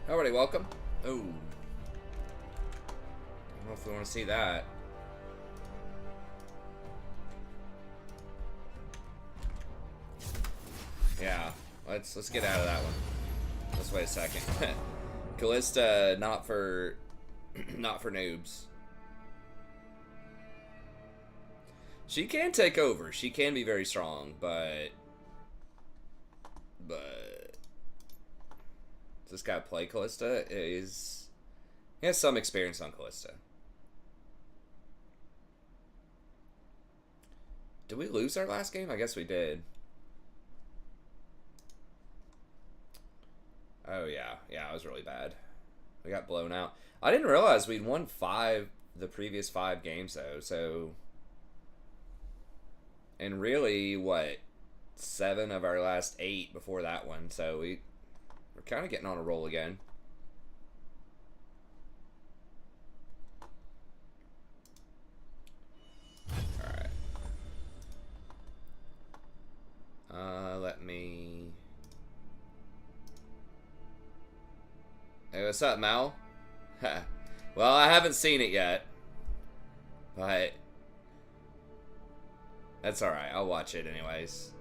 Alrighty, welcome. Oh. I don't know if we want to see that. Yeah, let's get out of that one. Let's wait a second. Callista, not for noobs. She can take over. She can be very strong, but this guy play Callista he has some experience on Callista. Did we lose our last game? I guess we did. Oh yeah, it was really bad. We got blown out. I didn't realize we'd won the previous 5 games though. So, and really, what, 7 of our last 8 before that one. So we're kind of getting on a roll again. All right. Let me. Hey, what's up, Mal? Well, I haven't seen it yet, but that's alright. I'll watch it anyways.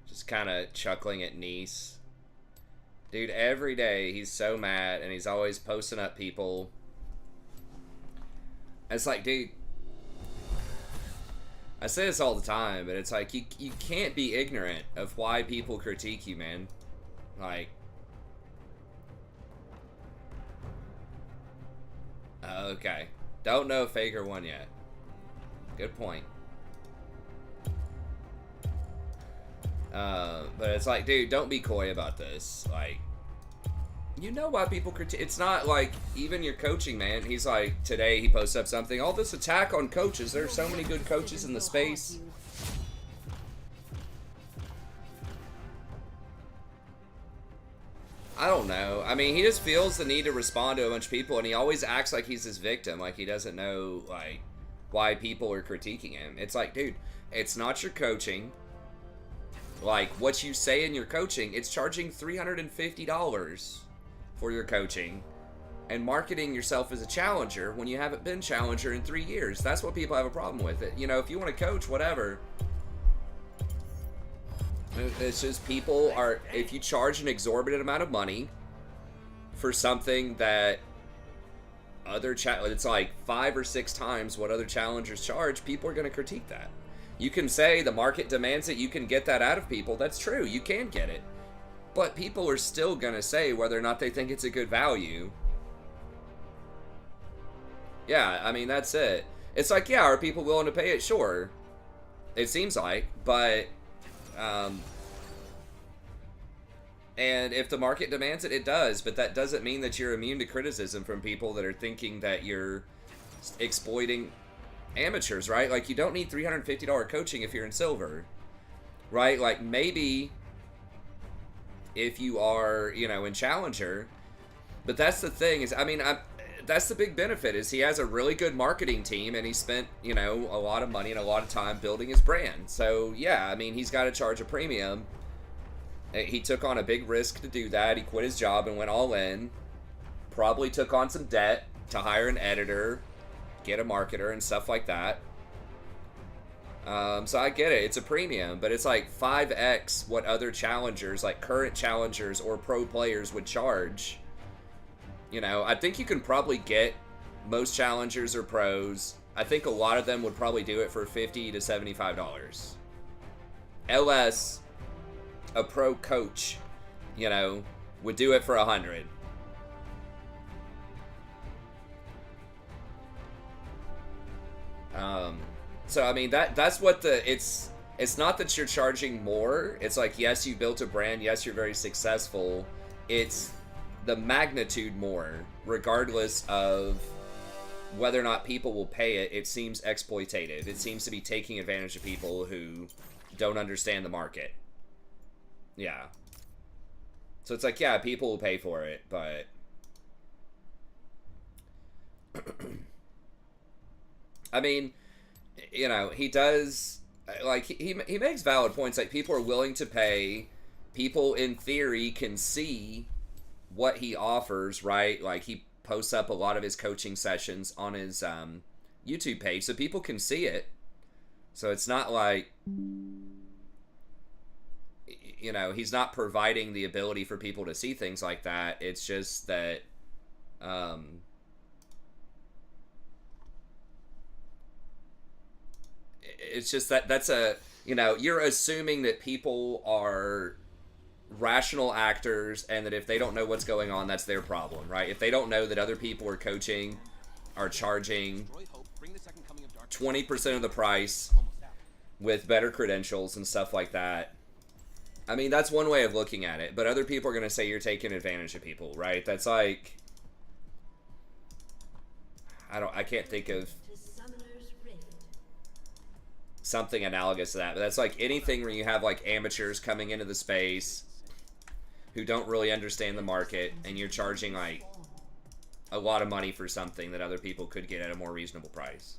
Just kind of chuckling at Nice. Dude, every day he's so mad and he's always posting up people. It's like, dude, I say this all the time, but it's like you can't be ignorant of why people critique you, man. Like, okay. Don't know if Faker won yet. Good point. But it's like, dude, don't be coy about this. Like, you know why people critique. It's not like even your coaching, man. He's like, today he posts up something. All this attack on coaches. There are so many good coaches in the space. I don't know. I mean, he just feels the need to respond to a bunch of people, and he always acts like he's his victim. Like he doesn't know, like, why people are critiquing him. It's like, dude, it's not your coaching. Like, what you say in your coaching, it's charging $350 for your coaching and marketing yourself as a challenger when you haven't been challenger in 3 years. That's what people have a problem with it. You know, if you want to coach, whatever. It's just people are, if you charge an exorbitant amount of money for something that it's like 5 or 6 times what other challengers charge, people are going to critique that. You can say the market demands it, you can get that out of people. That's true, you can get it. But people are still gonna say whether or not they think it's a good value. Yeah, I mean, that's it. It's like, yeah, are people willing to pay it? Sure. It seems like, but, and if the market demands it, it does, but that doesn't mean that you're immune to criticism from people that are thinking that you're exploiting amateurs, right? Like, you don't need $350 coaching if you're in silver, right? Like, maybe if you are, you know, in challenger, But that's the thing is, I mean, that's the big benefit is he has a really good marketing team and he spent, you know, a lot of money and a lot of time building his brand. So yeah, I mean, he's got to charge a premium. He took on a big risk to do that. He quit his job and went all in. Probably took on some debt to hire an editor, get a marketer and stuff like that. So I get it. It's a premium, but it's like 5x what other challengers, like current challengers or pro players would charge. You know, I think you can probably get most challengers or pros. I think a lot of them would probably do it for $50 to $75. LS, a pro coach, you know, would do it for $100. So I mean that's what it's not that you're charging more. It's like, yes, you built a brand, yes, you're very successful. It's the magnitude more, regardless of whether or not people will pay it. It seems exploitative. It seems to be taking advantage of people who don't understand the market. Yeah. So it's like, yeah, people will pay for it, but I mean, you know, he does, like, he makes valid points. Like, people are willing to pay. People, in theory, can see what he offers, right? Like, he posts up a lot of his coaching sessions on his YouTube page, so people can see it. So it's not like, you know, he's not providing the ability for people to see things like that. It's just that, it's just that that's a, you know, you're assuming that people are rational actors and that if they don't know what's going on, that's their problem, right? If they don't know that other people are coaching, are charging 20% of the price with better credentials and stuff like that. I mean, that's one way of looking at it, but other people are going to say you're taking advantage of people, right? That's like, I can't think of something analogous to that, but that's like anything where you have like amateurs coming into the space who don't really understand the market and you're charging like a lot of money for something that other people could get at a more reasonable price.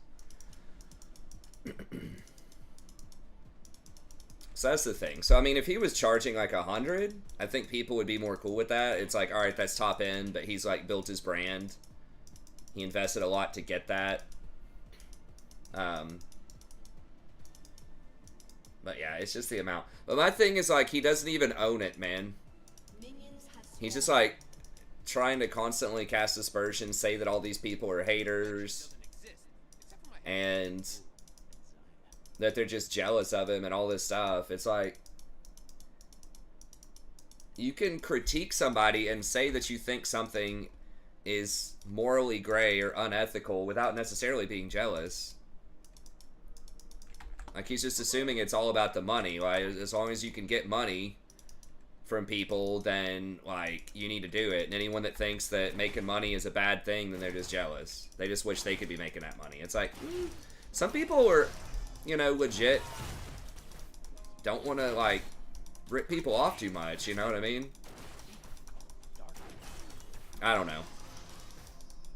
So that's the thing. So I mean, if he was charging like 100, I think people would be more cool with that. It's like, all right, that's top end, but he's like built his brand. He invested a lot to get that. But yeah, it's just the amount. But my thing is like, he doesn't even own it, man. He's just like trying to constantly cast aspersions, say that all these people are haters, and that they're just jealous of him and all this stuff. It's like, you can critique somebody and say that you think something is morally gray or unethical without necessarily being jealous. Like, he's just assuming it's all about the money. Like, as long as you can get money from people, then, like, you need to do it. And anyone that thinks that making money is a bad thing, then they're just jealous. They just wish they could be making that money. It's like, some people are, you know, legit don't want to, like, rip people off too much, you know what I mean? I don't know.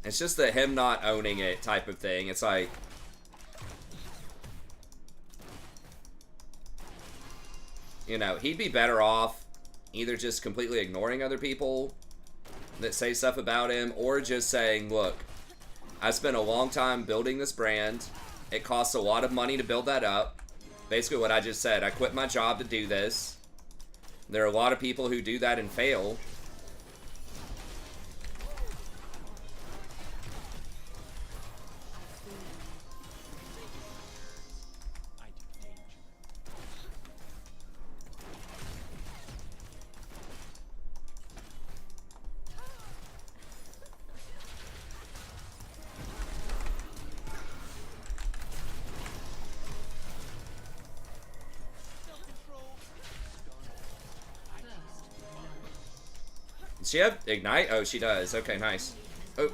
It's just the him not owning it type of thing. It's like, you know, he'd be better off either just completely ignoring other people that say stuff about him, or just saying, look, I spent a long time building this brand. It costs a lot of money to build that up. Basically what I just said. I quit my job to do this. There are a lot of people who do that and fail. Does she have Ignite? Oh, she does. Okay, nice. Oh.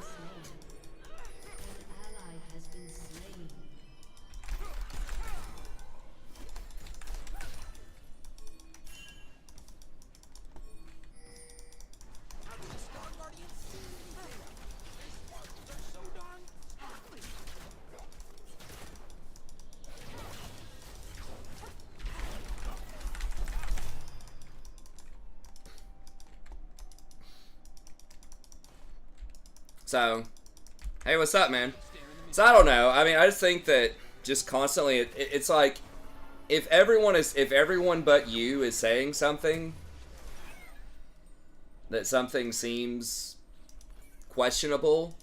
So, hey, what's up, man? So I don't know. I mean, I just think that just constantly, it's like if everyone but you is saying something that something seems questionable,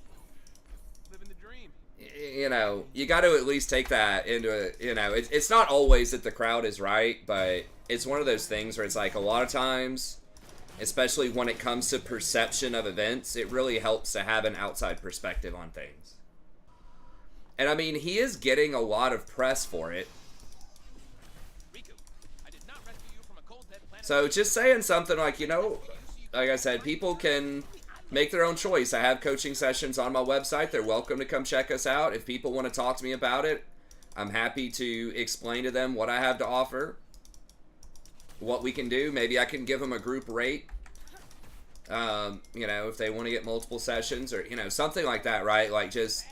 you know, you got to at least take that into it. You know, it's not always that the crowd is right, but it's one of those things where it's like a lot of times, especially when it comes to perception of events, it really helps to have an outside perspective on things. And I mean, he is getting a lot of press for it. So just saying something like, you know, like I said, people can make their own choice. I have coaching sessions on my website. They're welcome to come check us out. If people want to talk to me about it, I'm happy to explain to them what I have to offer, what we can do. Maybe I can give them a group rate, you know, if they want to get multiple sessions or, you know, something like that, right? Like, just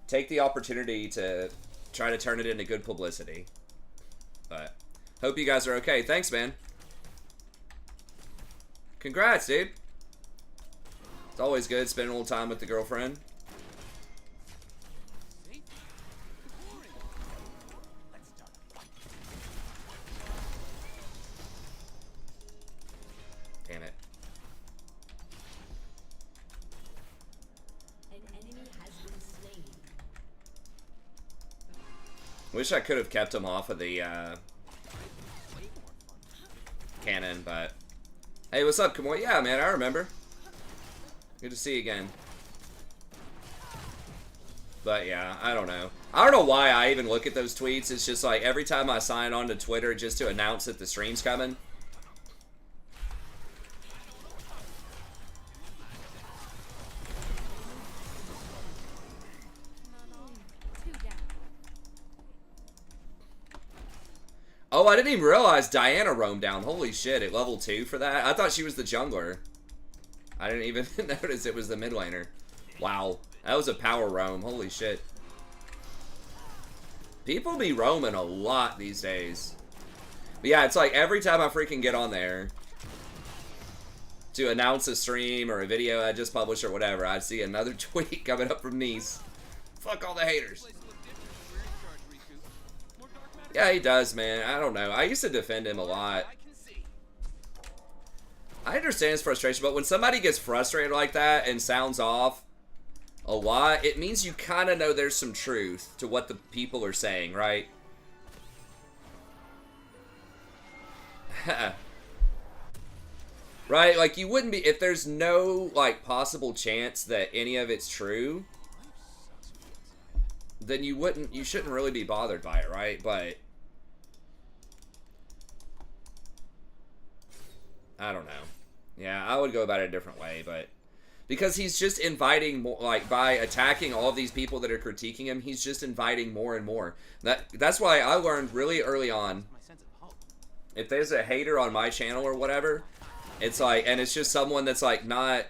take the opportunity to try to turn it into good publicity. But hope you guys are okay. Thanks, man. Congrats, dude. It's always good spending a little time with the girlfriend. Damn it. An enemy has been slain. Wish I could have kept him off of the cannon, but hey, what's up, Kamoy? Yeah, man, I remember. Good to see you again. But yeah, I don't know. I don't know why I even look at those tweets. It's just like every time I sign on to Twitter just to announce that the stream's coming. Oh, I didn't even realize Diana roamed down. Holy shit, at level 2 for that? I thought she was the jungler. I didn't even notice it was the mid laner. Wow, that was a power roam. Holy shit. People be roaming a lot these days. But yeah, it's like every time I freaking get on there to announce a stream or a video I just published or whatever, I see another tweet coming up from Nice. Fuck all the haters. Yeah, he does, man. I don't know. I used to defend him a lot. I understand his frustration, but when somebody gets frustrated like that and sounds off a lot, it means you kind of know there's some truth to what the people are saying, right? Right? Like, you wouldn't be... If there's no, like, possible chance that any of it's true, then you shouldn't really be bothered by it, right? But I don't know. Yeah, I would go about it a different way, but because he's just inviting more, like, by attacking all of these people that are critiquing him, he's just inviting more and more. That's why I learned really early on, if there's a hater on my channel or whatever, it's like, and it's just someone that's like not,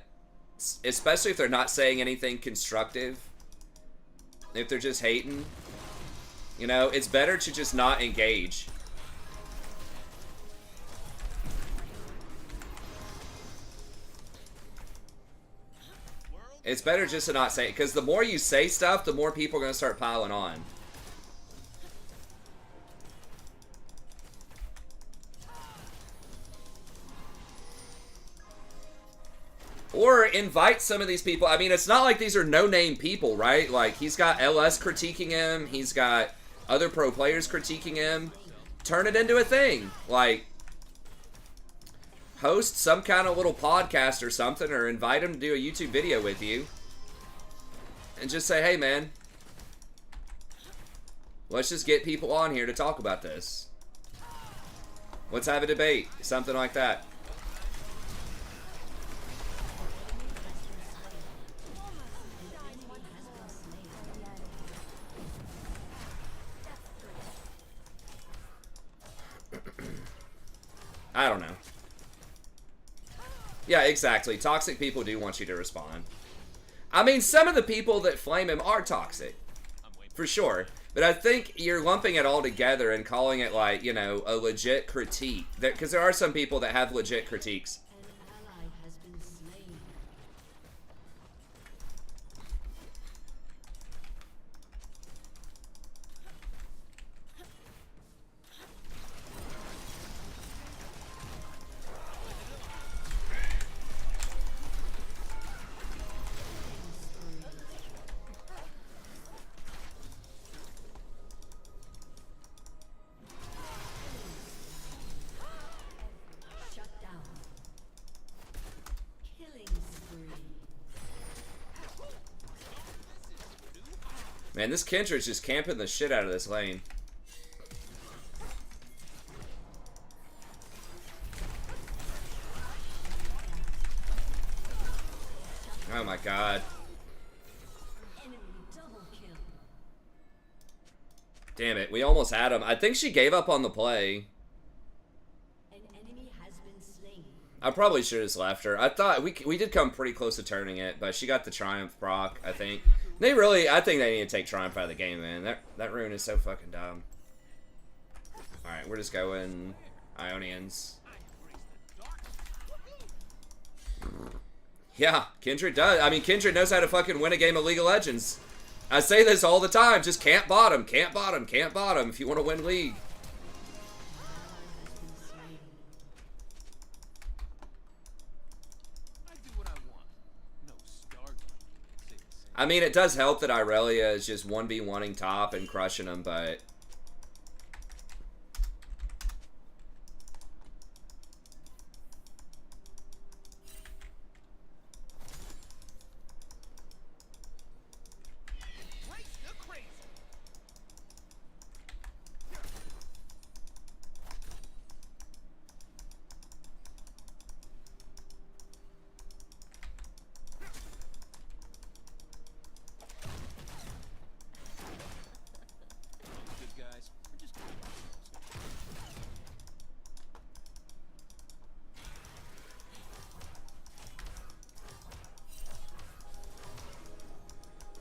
especially if they're not saying anything constructive, if they're just hating, you know, it's better to just not engage. It's better just to not say it, because the more you say stuff, the more people are going to start piling on. Or invite some of these people. I mean, it's not like these are no-name people, right? Like, he's got LS critiquing him. He's got other pro players critiquing him. Turn it into a thing. Like, host some kind of little podcast or something, or invite him to do a YouTube video with you. And just say, hey, man, let's just get people on here to talk about this. Let's have a debate. Something like that. I don't know. Yeah, exactly. Toxic people do want you to respond. I mean, some of the people that flame him are toxic. For sure. But I think you're lumping it all together and calling it, like, you know, a legit critique. Because there are some people that have legit critiques. Man, this Kendra's just camping the shit out of this lane. Oh my god. Damn it, we almost had him. I think she gave up on the play. I probably should have just left her. I thought we did come pretty close to turning it, but she got the Triumph proc, I think. I think they need to take Triumph out of the game, man. That rune is so fucking dumb. Alright, we're just going Ionians. Yeah, Kindred does. I mean, Kindred knows how to fucking win a game of League of Legends. I say this all the time. Just camp bottom, camp bottom, camp bottom if you want to win League. I mean, it does help that Irelia is just 1v1ing top and crushing them, but...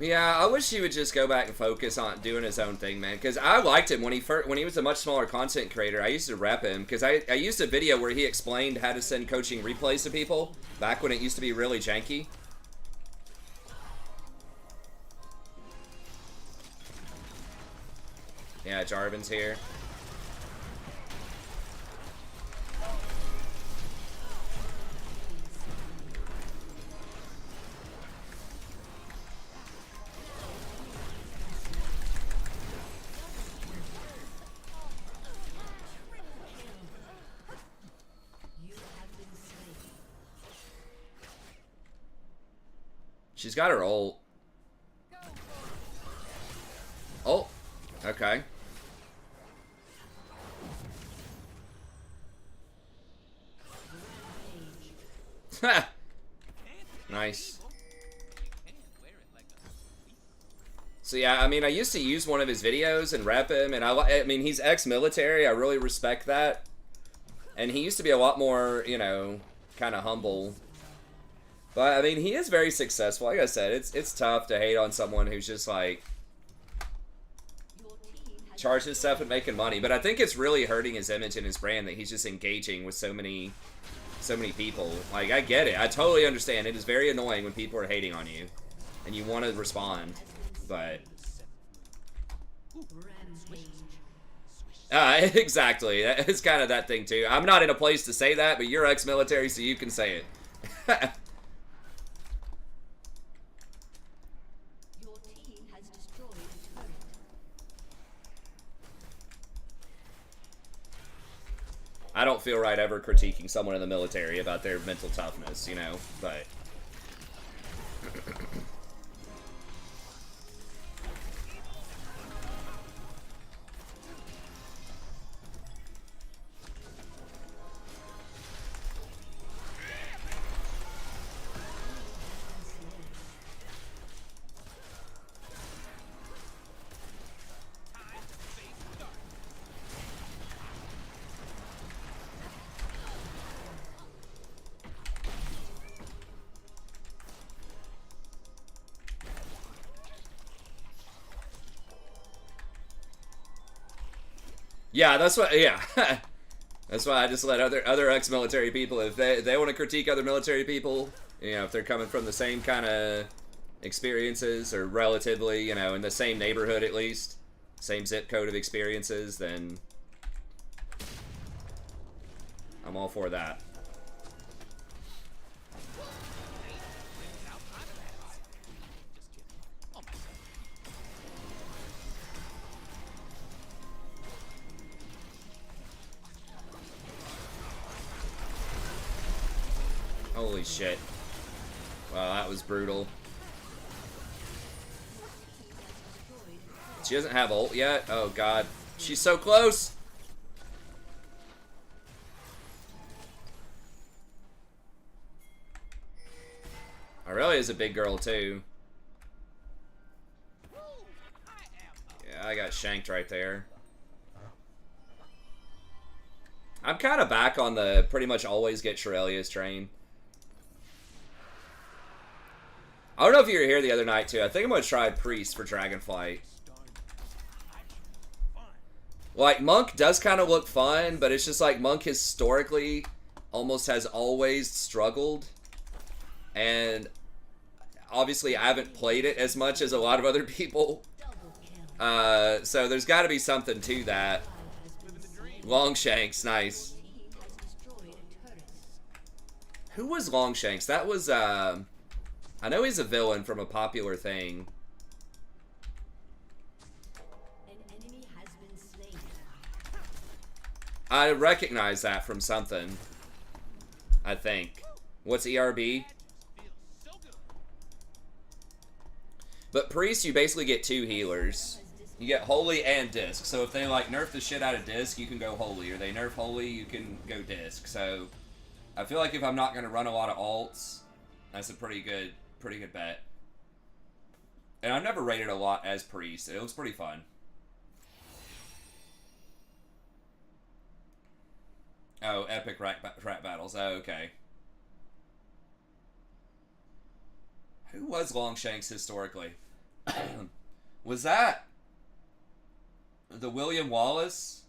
Yeah, I wish he would just go back and focus on doing his own thing, man. Because I liked him when he was a much smaller content creator. I used to rep him because I used a video where he explained how to send coaching replays to people back when it used to be really janky. Yeah, Jarvan's here. She's got her ult. Oh, okay. Nice. So yeah, I mean, I used to use one of his videos and rep him, and I mean, he's ex-military. I really respect that. And he used to be a lot more, you know, kind of humble. But, I mean, he is very successful. Like I said, it's tough to hate on someone who's just, like, charging stuff and making money. But I think it's really hurting his image and his brand that he's just engaging with so many people. Like, I get it. I totally understand. It is very annoying when people are hating on you and you want to respond. But... exactly. It's kind of that thing, too. I'm not in a place to say that, but you're ex-military, so you can say it. I don't feel right ever critiquing someone in the military about their mental toughness, you know, but... Yeah, that's what. Yeah, that's why I just let other ex-military people, if they want to critique other military people, you know, if they're coming from the same kind of experiences or relatively, you know, in the same neighborhood at least, same zip code of experiences, then I'm all for that. Holy shit. Wow, that was brutal. She doesn't have ult yet. Oh god. She's so close! Aurelia's a big girl too. Yeah, I got shanked right there. I'm kind of back on the pretty much always get Shurelia's train. I don't know if you were here the other night too. I think I'm going to try Priest for Dragonflight. Like, Monk does kind of look fun, but it's just like Monk historically almost has always struggled. And obviously I haven't played it as much as a lot of other people. So there's got to be something to that. Longshanks, nice. Who was Longshanks? That was, I know he's a villain from a popular thing. I recognize that from something. I think. What's ERB? But Priest, you basically get 2 healers. You get Holy and Disc. So if they like nerf the shit out of Disc, you can go Holy. Or they nerf Holy, you can go Disc. So I feel like if I'm not going to run a lot of alts, that's a pretty good bet. And I've never rated a lot as Priest. It looks pretty fun. Oh, epic rap battles. Oh, okay. Who was Longshanks historically? Was that the William Wallace?